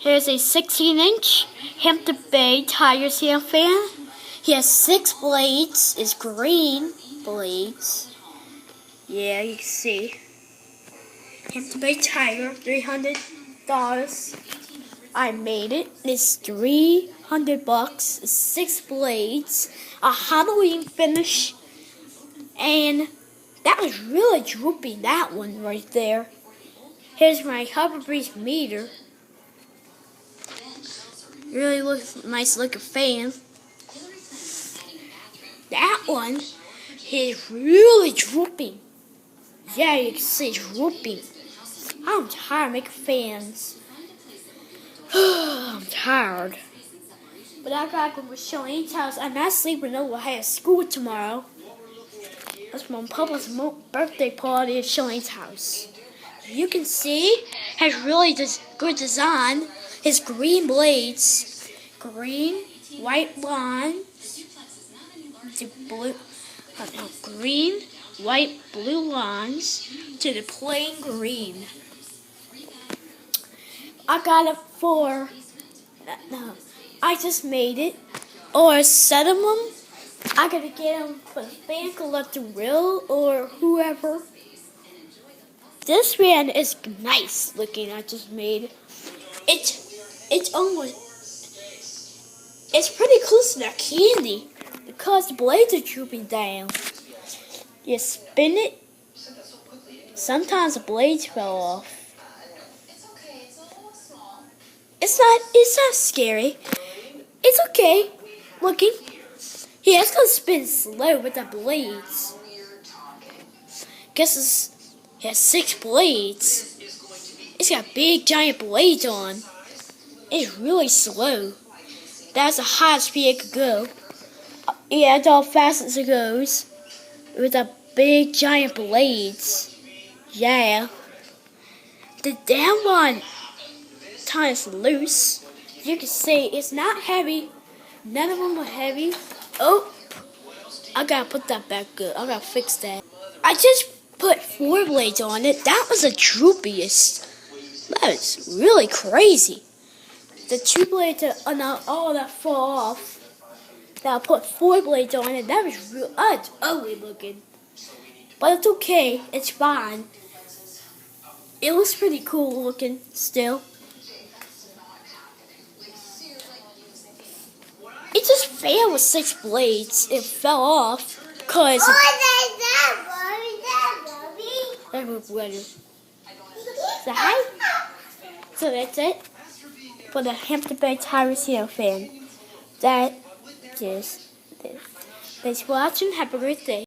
Here's a 16-inch Hampton Bay tire ceiling fan. He has 6 blades. It's green blades. Yeah, you can see. Hampton Bay tire, $300. I made it. It's $300. It's 6 blades. A Halloween finish. And that was really droopy, that one right there. Here's my Hover Breeze meter. Really looks nice looking fan. That one is really drooping. Yeah, you can see it's drooping. I'm tired of making fans. I'm tired. But I gotta go to Shalane's house. I'm not sleeping over. I have school tomorrow. That's my Papa's birthday party at Shalane's house. You can see has really good design. His green blades, green, white lines, to blue, green, white, blue lines to the plain green. I got it for, no, I just made it, or set them. I gotta get them for the fan collector Will or whoever. This fan is nice looking. I just made it's almost, it's pretty close to that candy because the blades are drooping down. You spin it, sometimes the blades fell off. It's not scary. It's okay looking. Yeah, it's gonna spin slow with the blades. Guess it has 6 blades. It's got big giant blades on. It's really slow. That's the highest speed it could go. Yeah, that's how fast it goes. With the big giant blades. Yeah. The down one kind is loose. You can see it's not heavy. None of them are heavy. Oh, I gotta put that back good. I gotta fix that. I just put 4 blades on it. That was the droopiest. That is really crazy. The 2 blades are not all that fall off. Now I put 4 blades on it. That was real. It's ugly looking, but it's okay. It's fine. It looks pretty cool looking still. It just failed with 6 blades. It fell off because. So hi. So that's it for the Hampton Bay tire ceiling fan. That is this. Thanks for watching. Have a great day.